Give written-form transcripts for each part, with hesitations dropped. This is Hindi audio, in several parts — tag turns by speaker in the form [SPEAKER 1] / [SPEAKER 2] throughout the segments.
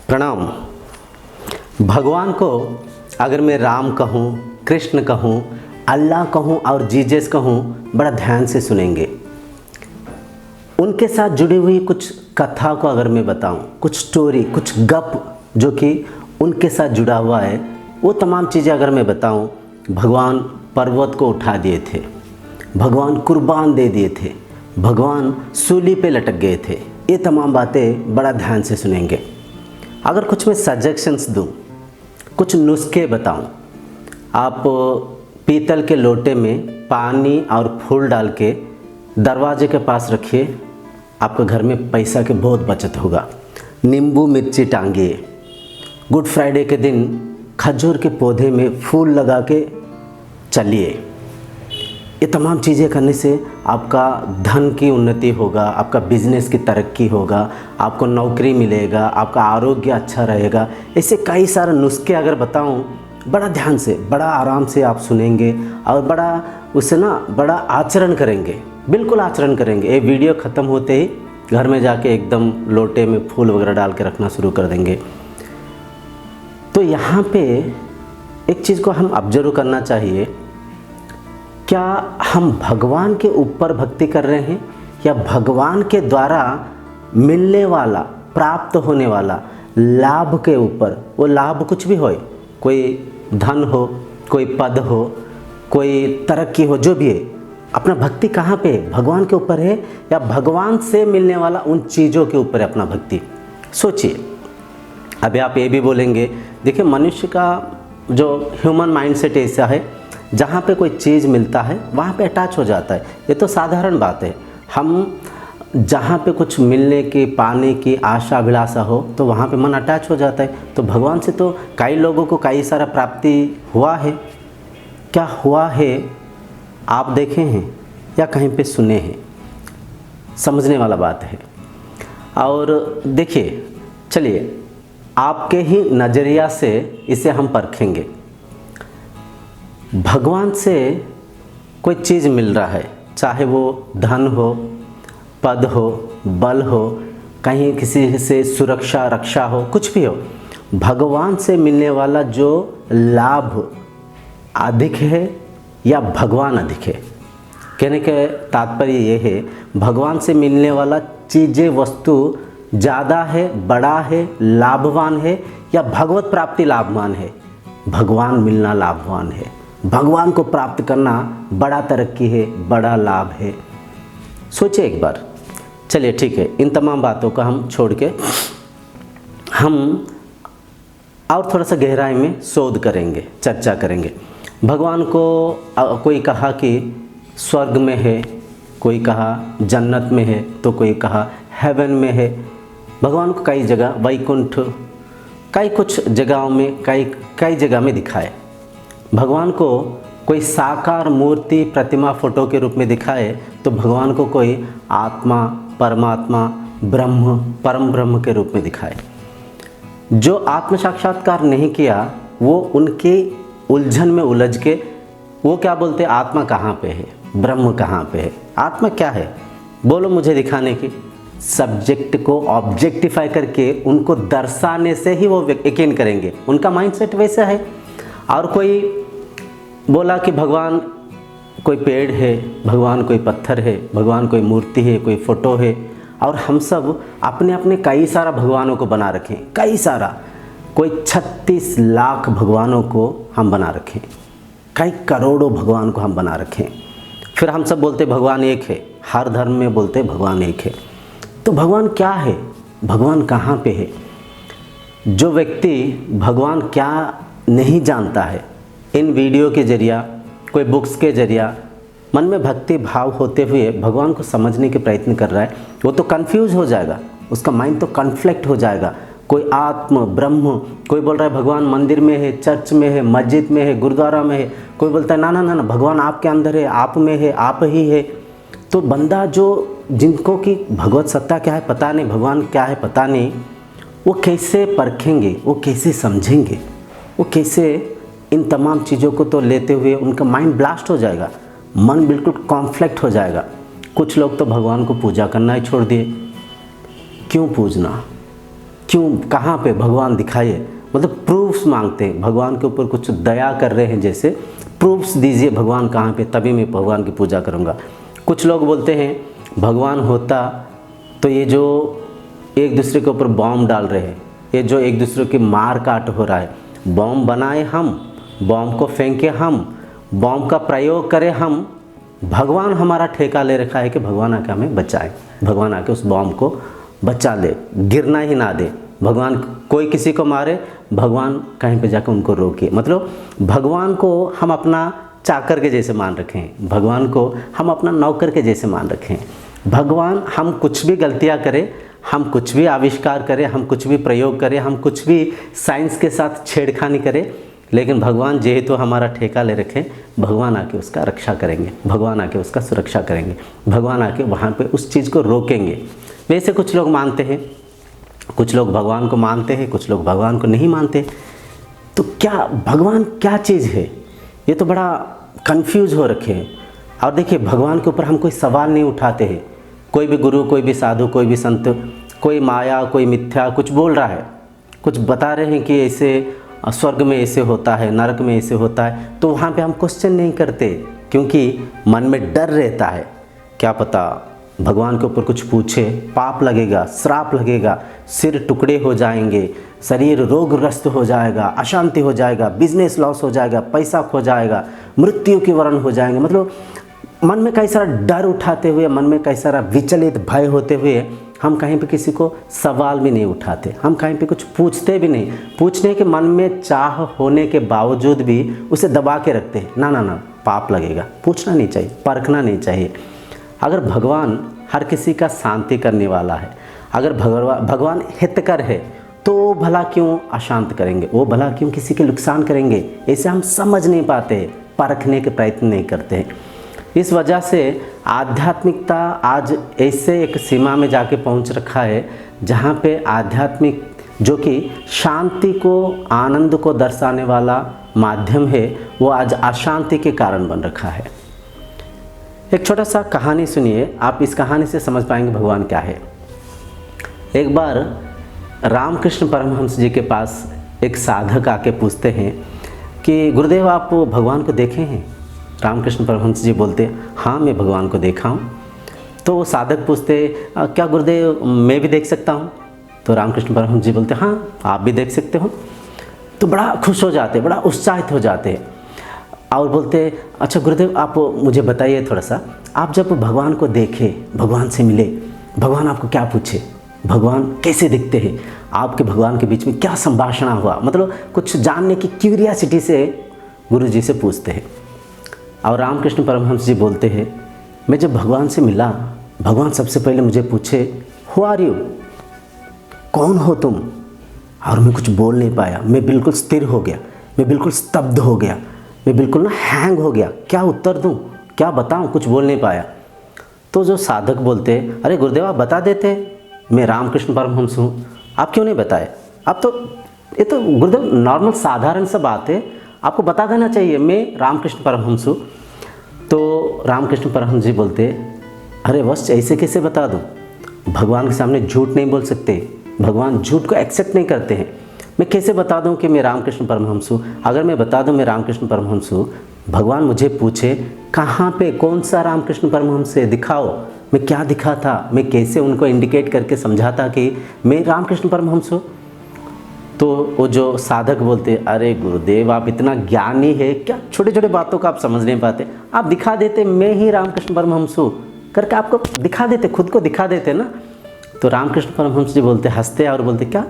[SPEAKER 1] प्रणाम। भगवान को अगर मैं राम कहूँ, कृष्ण कहूँ, अल्लाह कहूँ और जीसस कहूँ, बड़ा ध्यान से सुनेंगे। उनके साथ जुड़ी हुई कुछ कथा को अगर मैं बताऊँ, कुछ स्टोरी, कुछ गप जो कि उनके साथ जुड़ा हुआ है, वो तमाम चीज़ें अगर मैं बताऊँ, भगवान पर्वत को उठा दिए थे, भगवान कुर्बान दे दिए थे, भगवान सूली पे लटक गए थे, ये तमाम बातें बड़ा ध्यान से सुनेंगे। अगर कुछ मैं सजेशंस दूँ, कुछ नुस्खे बताऊँ, आप पीतल के लोटे में पानी और फूल डाल के दरवाजे के पास रखिए, आपके घर में पैसा की बहुत बचत होगा। नींबू मिर्ची टांगिए, गुड फ्राइडे के दिन खजूर के पौधे में फूल लगा के चलिए। ये तमाम चीज़ें करने से आपका धन की उन्नति होगा, आपका बिजनेस की तरक्की होगा, आपको नौकरी मिलेगा, आपका आरोग्य अच्छा रहेगा। ऐसे कई सारे नुस्खे अगर बताऊं, बड़ा ध्यान से, बड़ा आराम से आप सुनेंगे और बड़ा उससे बड़ा आचरण करेंगे, बिल्कुल आचरण करेंगे। ये वीडियो ख़त्म होते ही घर में जाके एकदम लोटे में फूल वगैरह डाल के रखना शुरू कर देंगे। तो यहाँ पे एक चीज़ को हम ऑब्जर्व करना चाहिए, क्या हम भगवान के ऊपर भक्ति कर रहे हैं या भगवान के द्वारा मिलने वाला, प्राप्त होने वाला लाभ के ऊपर? वो लाभ कुछ भी हो, कोई धन हो, कोई पद हो, कोई तरक्की हो, जो भी है, अपना भक्ति कहाँ पे है? भगवान के ऊपर है या भगवान से मिलने वाला उन चीज़ों के ऊपर है अपना भक्ति? सोचिए। अभी आप ये भी बोलेंगे, देखिए मनुष्य का जो ह्यूमन माइंडसेट ऐसा है, जहाँ पे कोई चीज़ मिलता है वहाँ पे अटैच हो जाता है। ये तो साधारण बात है। हम जहाँ पे कुछ मिलने की, पाने की आशा अभिलाषा हो तो वहाँ पे मन अटैच हो जाता है। तो भगवान से तो कई लोगों को कई सारा प्राप्ति हुआ है। क्या हुआ है आप देखे हैं या कहीं पे सुने हैं? समझने वाला बात है। और देखिए, चलिए आपके ही नज़रिया से इसे हम परखेंगे। भगवान से कोई चीज़ मिल रहा है, चाहे वो धन हो, पद हो, बल हो, कहीं किसी से सुरक्षा, रक्षा हो, कुछ भी हो, भगवान से मिलने वाला जो लाभ अधिक है या भगवान अधिक है? कहने के तात्पर्य ये है, भगवान से मिलने वाला चीज़ें, वस्तु ज़्यादा है, बड़ा है, लाभवान है या भगवत प्राप्ति लाभवान है? भगवान मिलना लाभवान है, भगवान को प्राप्त करना बड़ा तरक्की है, बड़ा लाभ है। सोचिए एक बार। चलिए ठीक है, इन तमाम बातों को हम छोड़ के हम और थोड़ा सा गहराई में शोध करेंगे, चर्चा करेंगे। भगवान को कोई कहा कि स्वर्ग में है, कोई कहा जन्नत में है, तो कोई कहा हेवन में है। भगवान को कई जगह, वैकुंठ, कई कुछ जगहों में, कई जगह में दिखाए। भगवान को कोई साकार मूर्ति, प्रतिमा, फोटो के रूप में दिखाए तो भगवान को कोई आत्मा, परमात्मा, ब्रह्म, परम ब्रह्म के रूप में दिखाए। जो आत्म साक्षात्कार नहीं किया वो उनके उलझन में उलझ के वो क्या बोलते, आत्मा कहाँ पे है, ब्रह्म कहाँ पे है? आत्मा क्या है बोलो मुझे दिखाने की। सब्जेक्ट को ऑब्जेक्टिफाई करके उनको दर्शाने से ही वो यकीन करेंगे। उनका माइंडसेट वैसा है। और कोई बोला कि भगवान कोई पेड़ है, भगवान कोई पत्थर है, भगवान कोई मूर्ति है, कोई फ़ोटो है, और हम सब अपने अपने कई सारा भगवानों को बना रखें, कई सारा, कोई 36 लाख भगवानों को हम बना रखें, कई करोड़ों भगवान को हम बना रखें। फिर हम सब बोलते भगवान एक है, हर धर्म में बोलते भगवान एक है। तो भगवान क्या है? भगवान कहाँ पे है? जो व्यक्ति भगवान क्या नहीं जानता है, इन वीडियो के जरिया, कोई बुक्स के जरिया मन में भक्ति भाव होते हुए भगवान को समझने के प्रयत्न कर रहा है, वो तो कंफ्यूज हो जाएगा, उसका माइंड तो कॉन्फ्लिक्ट हो जाएगा। कोई आत्म, ब्रह्म, कोई बोल रहा है भगवान मंदिर में है, चर्च में है, मस्जिद में है, गुरुद्वारा में है, कोई बोलता है ना ना ना ना, भगवान आपके अंदर है, आप में है, आप ही है। तो बंदा जो, जिनको कि भगवत सत्ता क्या है पता नहीं, भगवान क्या है पता नहीं, वो कैसे परखेंगे, वो कैसे समझेंगे, वो कैसे इन तमाम चीज़ों को तो लेते हुए उनका माइंड ब्लास्ट हो जाएगा, मन बिल्कुल कॉन्फ्लिक्ट हो जाएगा। कुछ लोग तो भगवान को पूजा करना ही छोड़ दिए। क्यों पूजना, क्यों, कहाँ पे भगवान दिखाइए, मतलब प्रूफ्स मांगते हैं, भगवान के ऊपर कुछ दया कर रहे हैं जैसे, प्रूफ्स दीजिए भगवान कहाँ पे, तभी मैं भगवान की पूजा करूँगा। कुछ लोग बोलते हैं भगवान होता तो ये जो एक दूसरे के ऊपर बॉम्ब डाल रहे हैं, ये जो एक दूसरे की मार काट हो रहा है, बॉम्ब बनाए हम, बॉम्ब को फेंके हम, बॉम्ब का प्रयोग करें हम, भगवान हमारा ठेका ले रखा है कि भगवान आके हमें बचाए, भगवान आके उस बॉम्ब को बचा ले, गिरना ही ना दे। भगवान कोई किसी को मारे, भगवान कहीं पे जाकर उनको रोके। मतलब भगवान को हम अपना चाकर के जैसे मान रखें, भगवान को हम अपना नौकर के जैसे मान रखें। भगवान, हम कुछ भी गलतियां करें, हम कुछ भी आविष्कार करें, हम कुछ भी प्रयोग करें, हम कुछ भी साइंस के साथ छेड़खानी करें, लेकिन भगवान जेहेतु हमारा ठेका ले रखें, भगवान आके उसका रक्षा करेंगे, भगवान आके उसका सुरक्षा करेंगे, भगवान आके वहाँ पे उस चीज़ को रोकेंगे। वैसे कुछ लोग मानते हैं, कुछ लोग भगवान को मानते हैं, कुछ लोग भगवान को नहीं मानते। तो क्या भगवान क्या चीज़ है, ये तो बड़ा कंफ्यूज हो रखे हैं। और देखिए, भगवान के ऊपर हम कोई सवाल नहीं उठाते हैं। कोई भी गुरु, कोई भी साधु, कोई भी संत, कोई माया, कोई मिथ्या कुछ बोल रहा है, कुछ बता रहे हैं कि ऐसे स्वर्ग में ऐसे होता है, नरक में ऐसे होता है, तो वहाँ पे हम क्वेश्चन नहीं करते, क्योंकि मन में डर रहता है। क्या पता भगवान के ऊपर कुछ पूछे, पाप लगेगा, श्राप लगेगा, सिर टुकड़े हो जाएंगे, शरीर रोगग्रस्त हो जाएगा, अशांति हो जाएगा, बिजनेस लॉस हो जाएगा, पैसा खो जाएगा, मृत्यु के वरण हो जाएंगे। मतलब मन में कई सारा डर उठाते हुए, मन में कई सारा विचलित भय होते हुए हम कहीं पे किसी को सवाल भी नहीं उठाते, हम कहीं पे कुछ पूछते भी नहीं। पूछने के मन में चाह होने के बावजूद भी उसे दबा के रखते हैं। ना ना ना, पाप लगेगा, पूछना नहीं चाहिए, परखना नहीं चाहिए। अगर भगवान हर किसी का शांति करने वाला है, अगर भगवान हितकर है, तो वो भला क्यों अशांत करेंगे, वो भला क्यों किसी के नुकसान करेंगे, ऐसे हम समझ नहीं पाते, परखने के प्रयत्न नहीं करते हैं। इस वजह से आध्यात्मिकता आज ऐसे एक सीमा में जाके पहुंच रखा है जहाँ पे आध्यात्मिक, जो कि शांति को, आनंद को दर्शाने वाला माध्यम है, वो आज अशांति के कारण बन रखा है। एक छोटा सा कहानी सुनिए, आप इस कहानी से समझ पाएंगे भगवान क्या है। एक बार रामकृष्ण परमहंस जी के पास एक साधक आके पूछते हैं कि गुरुदेव, आप भगवान को देखे हैं? रामकृष्ण परमहंस जी बोलते, हाँ मैं भगवान को देखा हूँ। तो वो साधक पूछते, क्या गुरुदेव मैं भी देख सकता हूँ? तो रामकृष्ण परमहंस जी बोलते, हाँ आप भी देख सकते हो। तो बड़ा खुश हो जाते, बड़ा उत्साहित हो जाते और बोलते, अच्छा गुरुदेव आप मुझे बताइए थोड़ा सा, आप जब भगवान को देखे, भगवान से मिले, भगवान आपको क्या पूछे, भगवान कैसे दिखते हैं, आपके भगवान के बीच में क्या संभाषण हुआ, मतलब कुछ जानने की क्यूरियासिटी से गुरु जी से पूछते हैं। और रामकृष्ण परमहंस जी बोलते हैं, मैं जब भगवान से मिला, भगवान सबसे पहले मुझे पूछे, हु आर यू, कौन हो तुम? और मैं कुछ बोल नहीं पाया, मैं बिल्कुल स्थिर हो गया, मैं बिल्कुल स्तब्ध हो गया, मैं बिल्कुल ना हैंग हो गया, क्या उत्तर दूं, क्या बताऊं, कुछ बोल नहीं पाया। तो जो साधक बोलते, अरे गुरुदेव आप बता देते, मैं रामकृष्ण परमहंस हूँ, आप क्यों नहीं बताए? आप तो, ये तो गुरुदेव नॉर्मल साधारण सा बात है, आपको बता देना चाहिए, मैं रामकृष्ण परमहंस हूँ। तो रामकृष्ण परमहंस जी बोलते, अरे बस ऐसे कैसे बता दूँ, भगवान के सामने झूठ नहीं बोल सकते, भगवान झूठ को एक्सेप्ट नहीं करते हैं। मैं कैसे बता दूं कि मैं रामकृष्ण परमहंस हूँ? अगर मैं बता दूं मैं रामकृष्ण परमहंस हूँ, भगवान मुझे पूछे कहाँ पे, कौन सा रामकृष्ण परमहंस है, दिखाओ, मैं क्या दिखा था, मैं कैसे उनको इंडिकेट करके समझाता कि मैं रामकृष्ण परमहंस हूँ? तो वो जो साधक बोलते, अरे गुरुदेव आप इतना ज्ञानी है क्या, छोटे छोटे बातों को आप समझ नहीं पाते, आप दिखा देते मैं ही रामकृष्ण परमहंस हूँ करके, आपको दिखा देते, खुद को दिखा देते ना। तो रामकृष्ण परमहंस जी बोलते, हंसते और बोलते, क्या,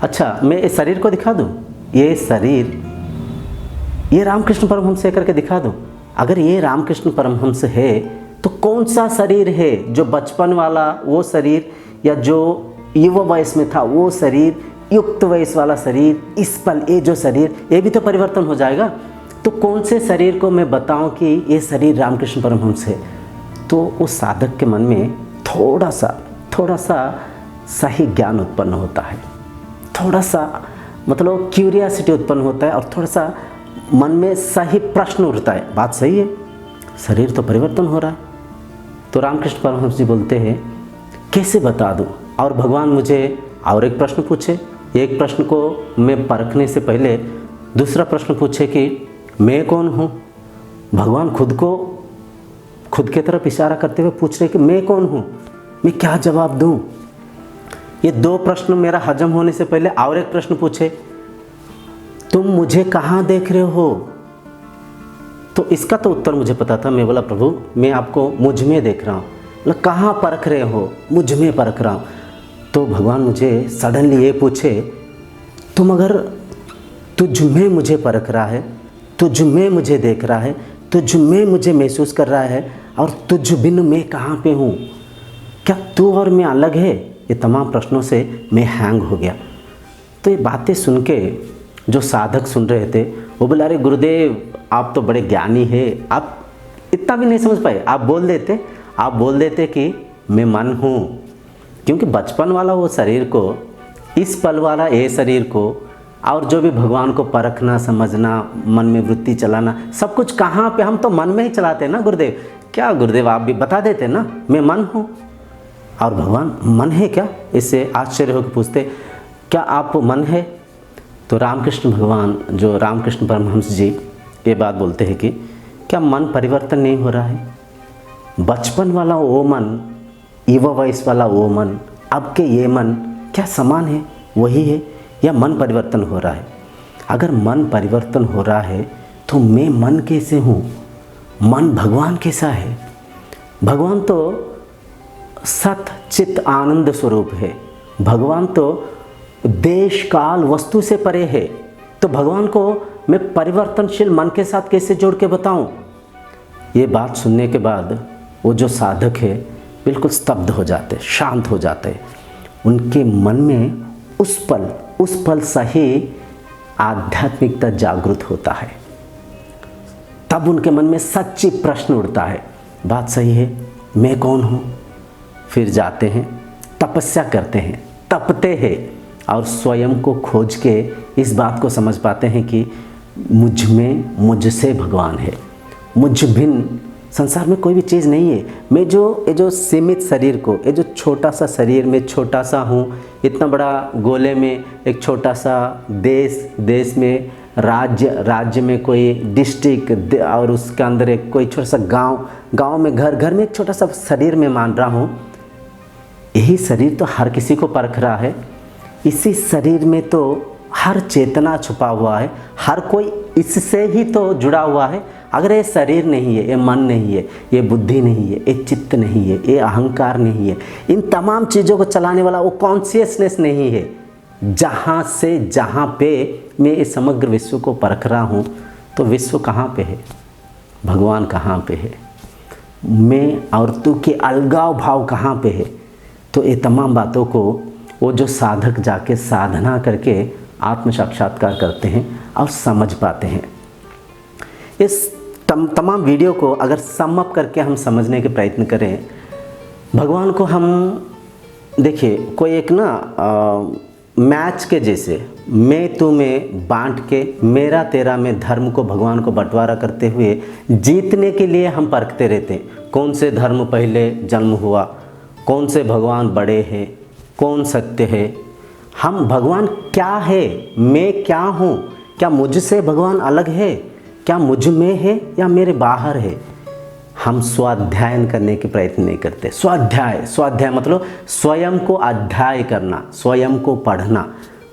[SPEAKER 1] अच्छा मैं इस शरीर को दिखा दूँ, ये शरीर ये रामकृष्ण परमहंस है करके दिखा दूँ? अगर ये रामकृष्ण परमहंस है तो कौन सा शरीर है, जो बचपन वाला वो शरीर, या जो युवा वयस में था वो शरीर, युक्त वयस वाला शरीर, इस पल ये जो शरीर, ये भी तो परिवर्तन हो जाएगा। तो कौन से शरीर को मैं बताऊं कि ये शरीर रामकृष्ण परमहंस है? तो उस साधक के मन में थोड़ा सा सही ज्ञान उत्पन्न होता है, थोड़ा सा मतलब क्यूरियासिटी उत्पन्न होता है, और थोड़ा सा मन में सही प्रश्न उठता है, बात सही है, शरीर तो परिवर्तन हो रहा है, तो रामकृष्ण परमहंस जी बोलते हैं कैसे बता दूं। और भगवान मुझे और एक प्रश्न पूछे। एक प्रश्न को मैं परखने से पहले दूसरा प्रश्न पूछे कि मैं कौन हूँ। भगवान खुद के तरफ इशारा करते हुए पूछ रहे कि मैं कौन हूँ, मैं क्या जवाब दूँ। ये दो प्रश्न मेरा हजम होने से पहले और एक प्रश्न पूछे, तुम मुझे कहाँ देख रहे हो। तो इसका तो उत्तर मुझे पता था। मैं बोला प्रभु मैं आपको मुझ में देख रहा हूँ। बोला कहाँ परख रहे हो। मुझ में परख रहा हूँ। तो भगवान मुझे सडनली ये पूछे, तुम अगर तुझ में मुझे परख रहा है, तुझ में मुझे देख रहा है, तुझ में मुझे महसूस कर रहा है, और तुझ बिन मैं कहाँ पे हूँ, क्या तू और मैं अलग है। ये तमाम प्रश्नों से मैं हैंग हो गया। तो ये बातें सुन के जो साधक सुन रहे थे वो बोला, अरे गुरुदेव आप तो बड़े ज्ञानी है, आप इतना भी नहीं समझ पाए। आप बोल देते कि मैं मन हूँ। क्योंकि बचपन वाला वो शरीर को, इस पल वाला ये शरीर को, और जो भी भगवान को परखना, समझना, मन में वृत्ति चलाना, सब कुछ कहाँ पे, हम तो मन में ही चलाते हैं ना गुरुदेव। क्या गुरुदेव आप भी बता देते ना मैं मन हूँ। और भगवान मन है क्या, इससे आश्चर्य होकर पूछते क्या आप मन है। तो रामकृष्ण भगवान, जो रामकृष्ण परमहंस जी ये बात बोलते हैं कि क्या मन परिवर्तन नहीं हो रहा है। बचपन वाला वो मन, युवा वयस वाला वो मन, अब के ये मन क्या समान है, वही है, या मन परिवर्तन हो रहा है। अगर मन परिवर्तन हो रहा है तो मैं मन कैसे हूँ। मन भगवान कैसा है। भगवान तो सत चित आनंद स्वरूप है। भगवान तो देश काल वस्तु से परे है। तो भगवान को मैं परिवर्तनशील मन के साथ कैसे जोड़ के बताऊं। ये बात सुनने के बाद वो जो साधक है बिल्कुल स्तब्ध हो जाते, शांत हो जाते। उनके मन में उस पल सही आध्यात्मिकता जागृत होता है। तब उनके मन में सच्ची प्रश्न उठता है, बात सही है, मैं कौन हूँ। फिर जाते हैं, तपस्या करते हैं, तपते हैं, और स्वयं को खोज के इस बात को समझ पाते हैं कि मुझ में, मुझसे भगवान है। मुझ भिन्न संसार में कोई भी चीज़ नहीं है। मैं ये जो सीमित शरीर को, ये जो छोटा सा शरीर में छोटा सा हूँ, इतना बड़ा गोले में एक छोटा सा देश में राज्य में कोई डिस्ट्रिक्ट, और उसके अंदर एक कोई छोटा सा गांव में घर में एक छोटा सा शरीर में मान रहा हूँ। यही शरीर तो हर किसी को परख रहा है। इसी शरीर में तो हर चेतना छुपा हुआ है। हर कोई इससे ही तो जुड़ा हुआ है। अगर ये शरीर नहीं है, ये मन नहीं है, ये बुद्धि नहीं है, ये चित्त नहीं है, ये अहंकार नहीं है, इन तमाम चीज़ों को चलाने वाला वो कॉन्शियसनेस नहीं है, जहाँ पे मैं इस समग्र विश्व को परख रहा हूँ, तो विश्व कहाँ पे है, भगवान कहाँ पे है, मैं और तू के अलगाव भाव कहाँ पे है। तो ये तमाम बातों को वो जो साधक जाके साधना करके आत्म साक्षात्कार करते हैं और समझ पाते हैं। इस तमाम वीडियो को अगर सम अप करके हम समझने के प्रयत्न करें, भगवान को हम देखिए कोई एक मैच के जैसे मैं तू में बांट के, मेरा तेरा में धर्म को, भगवान को बंटवारा करते हुए जीतने के लिए हम परखते रहते हैं। कौन से धर्म पहले जन्म हुआ, कौन से भगवान बड़े हैं, कौन सत्य है, हम भगवान क्या है, मैं क्या हूँ, क्या मुझसे भगवान अलग है, क्या मुझ में है या मेरे बाहर है। हम स्वाध्यायन करने के प्रयत्न नहीं करते। स्वाध्याय मतलब स्वयं को अध्याय करना, स्वयं को पढ़ना,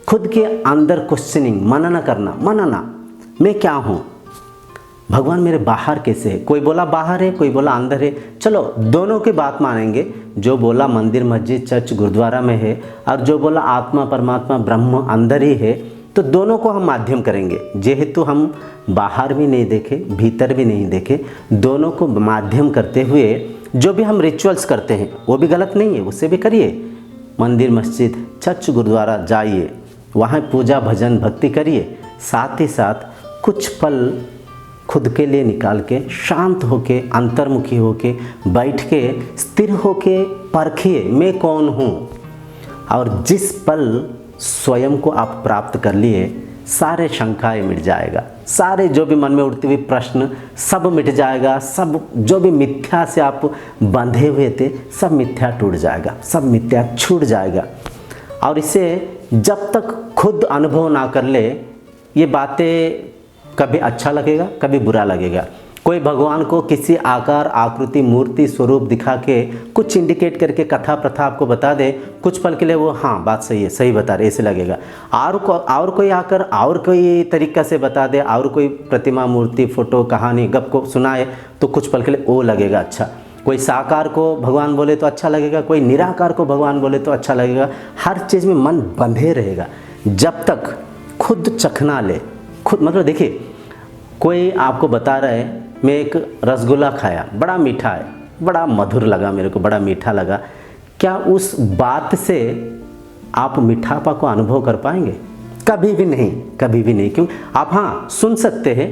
[SPEAKER 1] खुद के अंदर क्वेश्चनिंग, मनना मैं क्या हूँ, भगवान मेरे बाहर कैसे है। कोई बोला बाहर है, कोई बोला अंदर है, चलो दोनों की बात मानेंगे। जो बोला मंदिर मस्जिद चर्च गुरुद्वारा में है, और जो बोला आत्मा परमात्मा ब्रह्म अंदर ही है, तो दोनों को हम माध्यम करेंगे। जेहेतु हम बाहर भी नहीं देखे, भीतर भी नहीं देखे, दोनों को माध्यम करते हुए जो भी हम रिचुअल्स करते हैं वो भी गलत नहीं है, उससे भी करिए। मंदिर मस्जिद चर्च गुरुद्वारा जाइए, वहाँ पूजा भजन भक्ति करिए, साथ ही साथ कुछ पल खुद के लिए निकाल के शांत होके, अंतर्मुखी होके, बैठ के, स्थिर होके परखिए मैं कौन हूँ। और जिस पल स्वयं को आप प्राप्त कर लिए, सारे शंकाएं मिट जाएगा, सारे जो भी मन में उठते हुए प्रश्न सब मिट जाएगा, सब जो भी मिथ्या से आप बंधे हुए थे सब मिथ्या टूट जाएगा, सब मिथ्या छूट जाएगा। और इसे जब तक खुद अनुभव ना कर ले ये बातें कभी अच्छा लगेगा कभी बुरा लगेगा। कोई भगवान को किसी आकार आकृति मूर्ति स्वरूप दिखा के कुछ इंडिकेट करके कथा प्रथा आपको बता दे, कुछ पल के लिए वो हाँ बात सही है, सही बता रहे, ऐसे लगेगा। और कोई आकर और कोई तरीका से बता दे, और कोई प्रतिमा मूर्ति फोटो कहानी गप को सुनाए तो कुछ पल के लिए वो लगेगा अच्छा। कोई साकार को भगवान बोले तो अच्छा लगेगा, कोई निराकार को भगवान बोले तो अच्छा लगेगा। हर चीज़ में मन बंधे रहेगा जब तक खुद चखना ले। खुद मतलब देखिए, कोई आपको बता रहा है मैं एक रसगुल्ला खाया, बड़ा मीठा है, बड़ा मधुर लगा मेरे को, बड़ा मीठा लगा, क्या उस बात से आप मीठापा को अनुभव कर पाएंगे? कभी भी नहीं, कभी भी नहीं। क्यों? आप हाँ सुन सकते हैं,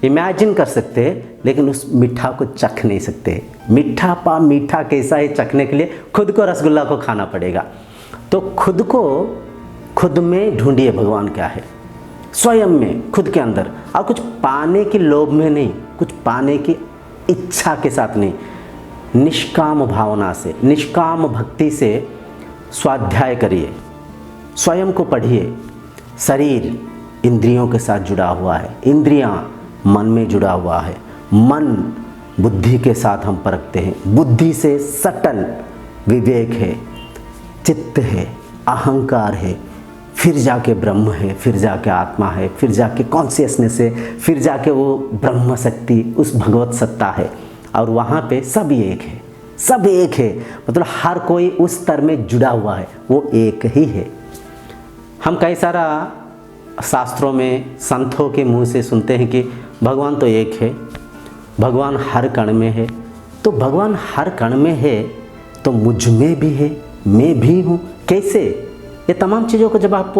[SPEAKER 1] इमेजिन कर सकते हैं, लेकिन उस मीठा को चख नहीं सकते। मीठापा मीठा कैसा है चखने के लिए खुद को रसगुल्ला को खाना पड़ेगा। तो खुद को खुद में ढूंढिए भगवान क्या है, स्वयं में, खुद के अंदर। और कुछ पाने की लोभ में नहीं, कुछ पाने की इच्छा के साथ नहीं, निष्काम भावना से, निष्काम भक्ति से स्वाध्याय करिए, स्वयं को पढ़िए। शरीर इंद्रियों के साथ जुड़ा हुआ है, इंद्रियां मन में जुड़ा हुआ है, मन बुद्धि के साथ हम परखते हैं, बुद्धि से सटल विवेक है, चित्त है, अहंकार है, फिर जाके ब्रह्म है, फिर जाके आत्मा है, फिर जाके कॉन्शियसनेस है, फिर जाके वो ब्रह्म शक्ति, उस भगवत सत्ता है। और वहाँ पे सब एक है, सब एक है, मतलब हर कोई उस स्तर में जुड़ा हुआ है, वो एक ही है। हम कई सारा शास्त्रों में संतों के मुंह से सुनते हैं कि भगवान तो एक है, भगवान हर कण में है। तो भगवान हर कण में है तो मुझ में भी है, मैं भी हूँ, कैसे? ये तमाम चीज़ों को जब आप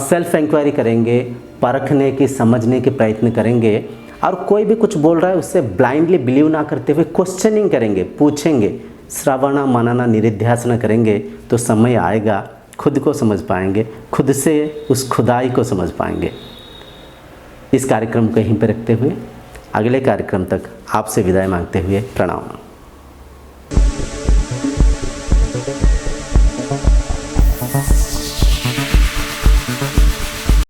[SPEAKER 1] सेल्फ इंक्वायरी करेंगे, परखने की, समझने के प्रयत्न करेंगे, और कोई भी कुछ बोल रहा है उससे ब्लाइंडली बिलीव ना करते हुए क्वेश्चनिंग करेंगे, पूछेंगे, श्रवण मनन निधिध्यासन करेंगे, तो समय आएगा खुद को समझ पाएंगे, खुद से उस खुदाई को समझ पाएंगे। इस कार्यक्रम को यहीं पर रखते हुए अगले कार्यक्रम तक आपसे विदाई मांगते हुए प्रणाम।